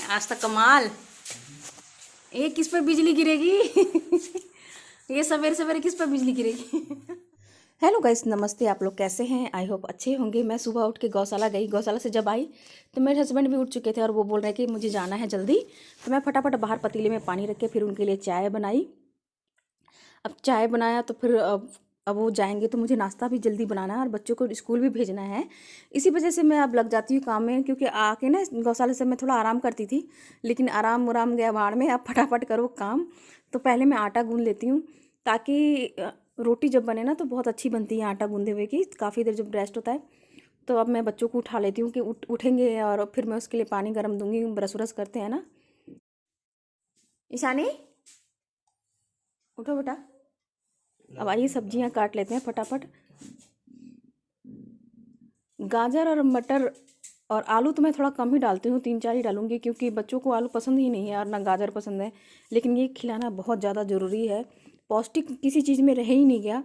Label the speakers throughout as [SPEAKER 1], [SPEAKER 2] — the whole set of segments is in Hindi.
[SPEAKER 1] आज तक कमाल। ये किस पर बिजली गिरेगी? ये सवेरे सवेरे किस पर बिजली गिरेगी? हेलो गाइस, नमस्ते। आप लोग कैसे हैं? आई होप अच्छे होंगे। मैं सुबह उठ के गौशाला गई। गौशाला से जब आई तो मेरे हस्बैंड भी उठ चुके थे और वो बोल रहे कि मुझे जाना है जल्दी। तो मैं फटाफट बाहर पतीले में पानी रख के फिर उनके लिए चाय बनाई। अब चाय बनाया तो फिर अब वो जाएंगे तो मुझे नाश्ता भी जल्दी बनाना है और बच्चों को स्कूल भी भेजना है। इसी वजह से मैं अब लग जाती हूँ काम में, क्योंकि आके ना गौशाला से मैं थोड़ा आराम करती थी, लेकिन आराम उराम गया भाड़ में। अब फटाफट करो काम। तो पहले मैं आटा गूंद लेती हूँ, ताकि रोटी जब बने ना तो बहुत अच्छी बनती है आटा गूंदे हुए की। काफ़ी देर जब रेस्ट होता है तो अब मैं बच्चों को उठा लेती हूँ कि उठेंगे और फिर मैं उसके लिए पानी गर्म दूंगी। ब्रश व्रश करते हैं ना। ईशानी उठो बेटा। अब आइए सब्जियां काट लेते हैं फटाफट। गाजर और मटर और आलू तो मैं थोड़ा कम ही डालती हूँ, 3-4 ही डालूंगी, क्योंकि बच्चों को आलू पसंद ही नहीं है और ना गाजर पसंद है। लेकिन ये खिलाना बहुत ज़्यादा ज़रूरी है। पौष्टिक किसी चीज़ में रह ही नहीं गया।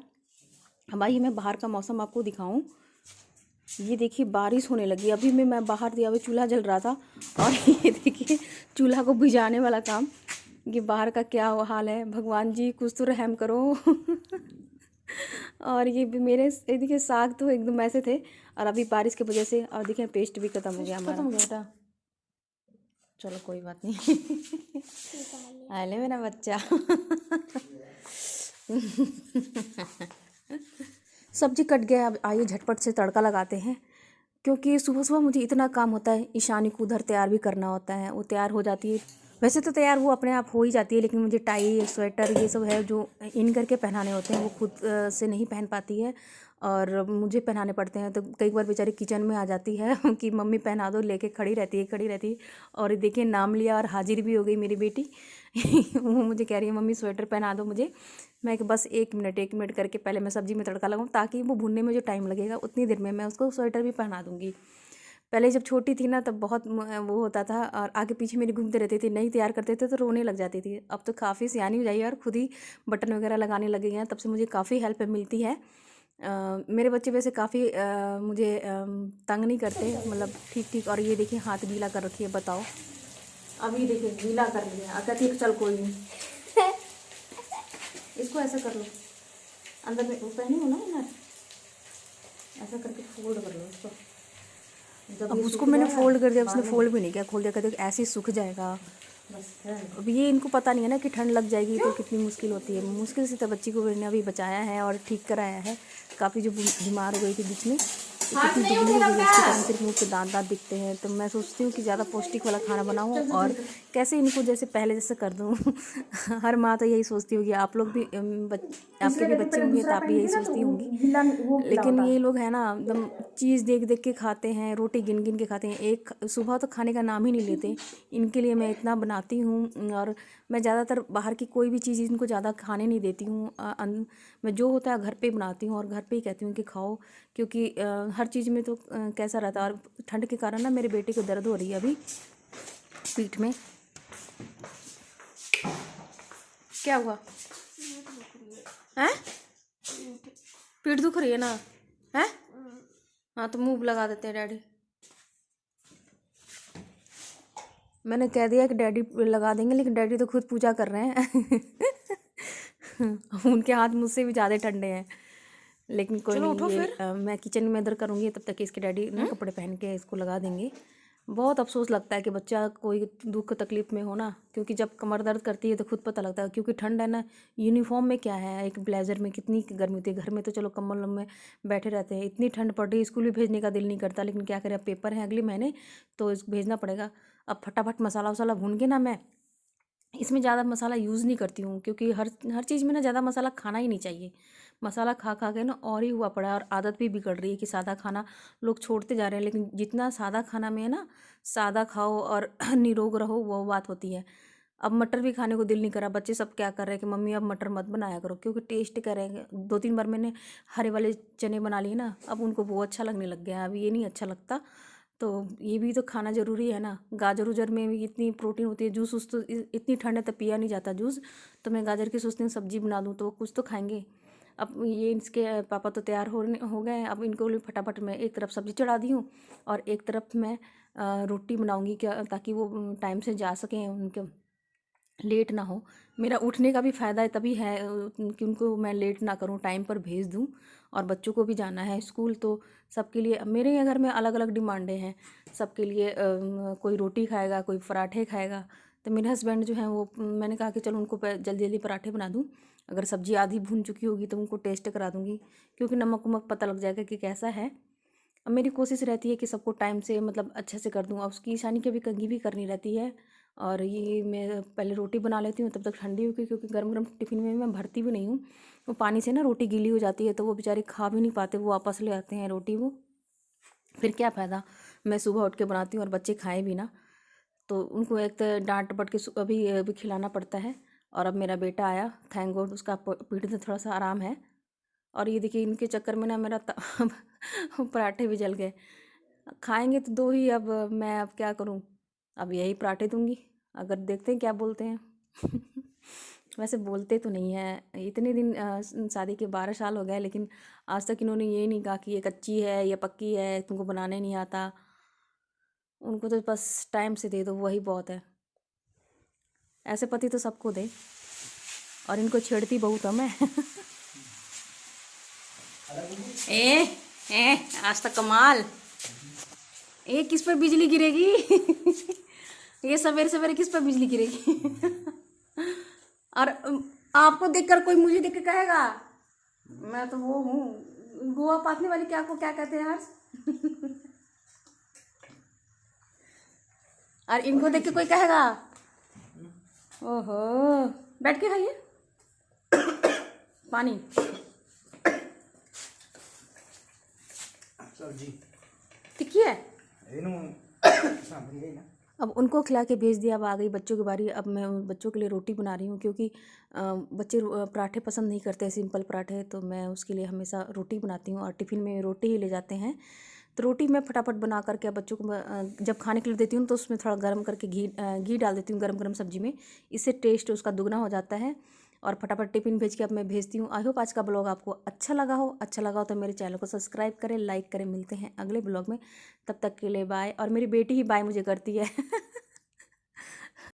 [SPEAKER 1] अब आइए मैं बाहर का मौसम आपको दिखाऊं। ये देखिए बारिश होने लगी। अभी मैं बाहर दिया हुआ चूल्हा जल रहा था और ये देखिए चूल्हा को बुझाने वाला काम। ये बाहर का क्या हाल है। भगवान जी कुछ तो रहम करो। और ये भी मेरे ये देखिए साग तो एकदम ऐसे थे और अभी बारिश की वजह से और देखिए पेस्ट भी खत्म हो गया हमारा। खत्म हो गया बेटा। चलो कोई बात नहीं। आले मेरा बच्चा। सब्जी कट गया। अब आइए झटपट से तड़का लगाते हैं, क्योंकि सुबह सुबह मुझे इतना काम होता है। ईशानी को उधर तैयार भी करना होता है। वो तैयार हो जाती है, वैसे तो तैयार वो अपने आप हो ही जाती है, लेकिन मुझे टाई स्वेटर ये सब है जो इन करके पहनाने होते हैं। वो खुद से नहीं पहन पाती है और मुझे पहनाने पड़ते हैं। तो कई बार बेचारी किचन में आ जाती है कि मम्मी पहना दो, लेके खड़ी रहती है। और देखिए नाम लिया और हाजिर भी हो गई मेरी बेटी। वो मुझे कह रही है मम्मी स्वेटर पहना दो मुझे। मैं कि बस 1 मिनट करके पहले मैं सब्जी में तड़का लगाऊँ, ताकि वो भुनने में जो टाइम लगेगा उतनी देर में मैं उसको स्वेटर भी पहना दूँगी। पहले जब छोटी थी ना तब बहुत वो होता था और आगे पीछे मेरी घूमते रहती थी, नहीं तैयार करते थे तो रोने लग जाती थी। अब तो काफ़ी सियानी हो जाई है और खुद ही बटन वगैरह लगाने लगी हैं। तब से मुझे काफ़ी हेल्प मिलती है। मेरे बच्चे वैसे काफ़ी मुझे तंग नहीं करते, मतलब ठीक ठीक। और ये देखिए हाथ गीला कर रखी है, बताओ। अभी देखिए गीला कर लिया। कहती है चल कोई नहीं। इसको ऐसा कर लो, अंदर में वो पहनी हो ना इनर, ऐसा करके फोल्ड कर लो इसको। अब उसको मैंने फोल्ड कर दिया, उसने फोल्ड भी नहीं किया, खोल दिया। कहते ऐसे ही सूख जाएगा। अब ये इनको पता नहीं है ना कि ठंड लग जाएगी तो कितनी मुश्किल होती है। मुश्किल से तो बच्ची को मैंने अभी बचाया है और ठीक कराया है। काफ़ी जो बीमार हो गई थी बीच में, कितनी दुबली हो गई, इसके कारण सिर्फ मुँह पे दांत दिखते हैं। तो मैं सोचती हूँ कि ज़्यादा पौष्टिक वाला खाना बनाऊँ और कैसे इनको जैसे पहले जैसे कर दूँ। हर माँ तो यही सोचती होगी। आप लोग भी आपके भी बच्चे होंगे तो आप भी यही सोचती होंगी। लेकिन ये लोग हैं ना एकदम चीज़ देख देख के खाते हैं, रोटी गिन गिन के खाते हैं। एक सुबह तो खाने का नाम ही नहीं लेते। इनके लिए मैं इतना बनाती हूँ और मैं ज़्यादातर बाहर की कोई भी चीज़ इनको ज़्यादा खाने नहीं देती हूँ। मैं जो होता है घर पे बनाती हूँ और घर पे ही कहती हूँ कि खाओ, क्योंकि हर चीज़ में तो कैसा रहता है। और ठंड के कारण ना मेरे बेटे को दर्द हो रही है अभी पीठ में। क्या हुआ है? पीठ दुख रही है ना? है हाँ तो मूव लगा देते हैं डैडी। मैंने कह दिया कि डैडी लगा देंगे, लेकिन डैडी तो खुद पूजा कर रहे हैं। उनके हाथ मुझसे भी ज़्यादा ठंडे हैं। लेकिन कोई नहीं, ये मैं किचन में इधर करूँगी तब तक इसके डैडी ना कपड़े पहन के इसको लगा देंगे। बहुत अफसोस लगता है कि बच्चा कोई दुख तकलीफ में हो ना, क्योंकि जब कमर दर्द करती है तो खुद पता लगता है। क्योंकि ठंड है ना, यूनिफॉर्म में क्या है, एक ब्लेजर में कितनी गर्मी होती है। घर में तो चलो कम्बल में बैठे रहते हैं। इतनी ठंड पड़ रही है, स्कूल भी भेजने का दिल नहीं करता, लेकिन क्या करें, अब पेपर है अगले महीने तो इसको भेजना पड़ेगा। अब फटाफट मसाला वसाला भून के ना, मैं इसमें ज़्यादा मसाला यूज़ नहीं करती हूँ, क्योंकि हर हर चीज़ में ना ज़्यादा मसाला खाना ही नहीं चाहिए। मसाला खा खा के ना और ही हुआ पड़ा है और आदत भी बिगड़ रही है कि सादा खाना लोग छोड़ते जा रहे हैं। लेकिन जितना सादा खाना में है ना, सादा खाओ और निरोग रहो, वो बात होती है। अब मटर भी खाने को दिल नहीं करा। बच्चे सब क्या कर रहे हैं कि मम्मी अब मटर मत बनाया करो, क्योंकि टेस्ट करेंगे। 2-3 बार मैंने हरे वाले चने बना लिए ना, अब उनको वो अच्छा लगने लग गया है, अब ये नहीं अच्छा लगता। तो ये भी तो खाना ज़रूरी है ना। गाजर उजर में भी इतनी प्रोटीन होती है। जूस उस तो इतनी ठंड है तो पिया नहीं जाता जूस। तो मैं गाजर की सोचती हूँ सब्जी बना दूँ तो वो कुछ तो खाएंगे। अब ये इसके पापा तो तैयार हो गए हैं। अब इनको लिए फटाफट मैं एक तरफ सब्जी चढ़ा दी हूँ और एक तरफ मैं रोटी बनाऊंगी क्या, ताकि वो टाइम से जा सकें, उनके लेट ना हो। मेरा उठने का भी फ़ायदा तभी है कि उनको मैं लेट ना करूं, टाइम पर भेज दूं। और बच्चों को भी जाना है स्कूल, तो सबके लिए मेरे घर में अलग अलग डिमांडें हैं सबके लिए। कोई रोटी खाएगा, कोई पराठे खाएगा। तो मेरे हस्बैंड जो हैं वो, मैंने कहा कि चलो उनको जल्दी जल्दी पराठे बना दूं। अगर सब्ज़ी आधी भून चुकी होगी तो उनको टेस्ट करा दूंगी, क्योंकि नमक वमक पता लग जाएगा कि कैसा है। अब मेरी कोशिश रहती है कि सबको टाइम से मतलब अच्छे से कर दूँ। अब उसकी ईशानी की भी कंघी भी करनी रहती है। और ये मैं पहले रोटी बना लेती हूँ तब तक ठंडी होगी, क्योंकि गर्म गर्म टिफ़िन में मैं भरती भी नहीं हूँ। वो पानी से ना रोटी गीली हो जाती है, तो वो बेचारे खा भी नहीं पाते, वो वापस ले आते हैं रोटी वो। फिर क्या फ़ायदा, मैं सुबह उठ के बनाती हूँ और बच्चे खाएं भी ना। तो उनको एक तो डांट डपट के अभी खिलाना पड़ता है। और अब मेरा बेटा आया, थैंक गॉड, उसका पीठ में थोड़ा सा आराम है। और ये देखिए इनके चक्कर में ना मेरा पराठे भी जल गए। खाएंगे तो दो ही, अब मैं अब क्या करूं, अब यही पराठे दूंगी। अगर देखते हैं क्या बोलते हैं। वैसे बोलते तो नहीं है, इतने दिन शादी के 12 साल हो गए, लेकिन आज तक इन्होंने ये नहीं कहा कि ये कच्ची है या पक्की है, तुमको बनाने नहीं आता। उनको तो बस टाइम से दे दो, वही बहुत है। ऐसे पति तो सबको दे, और इनको छेड़ती बहुत हूँ मैं। ए ए आज तक कमाल। ये किस पर बिजली गिरेगी? ये सवेरे सवेरे किस पर बिजली गिरेगी? और आपको देखकर कोई मुझे देख के कहेगा मैं तो वो हूँ गोवा पाथने वाली, क्या को क्या कहते हैं हर्ष? और इनको देख के कोई कहेगा ओहो। बैठ के खाइए पानी।
[SPEAKER 2] सब्जी
[SPEAKER 1] ठीक है। अब उनको खिला के भेज दिया, अब आ गई बच्चों की बारी। अब मैं उन बच्चों के लिए रोटी बना रही हूँ, क्योंकि बच्चे पराठे पसंद नहीं करते, सिंपल पराठे, तो मैं उसके लिए हमेशा रोटी बनाती हूँ। और टिफ़िन में रोटी ही ले जाते हैं, तो रोटी मैं फटाफट बना करके बच्चों को जब खाने के लिए देती हूँ तो उसमें थोड़ा गर्म करके घी डाल देती हूँ गर्म गर्म सब्जी में। इससे टेस्ट उसका दुगना हो जाता है। और फटाफट टिफ़िन भेज के अब मैं भेजती हूँ। आई होप आज का ब्लॉग आपको अच्छा लगा हो। अच्छा लगा हो तो मेरे चैनल को सब्सक्राइब करें, लाइक करें। मिलते हैं अगले ब्लॉग में, तब तक के लिए बाय। और मेरी बेटी ही बाय मुझे करती है।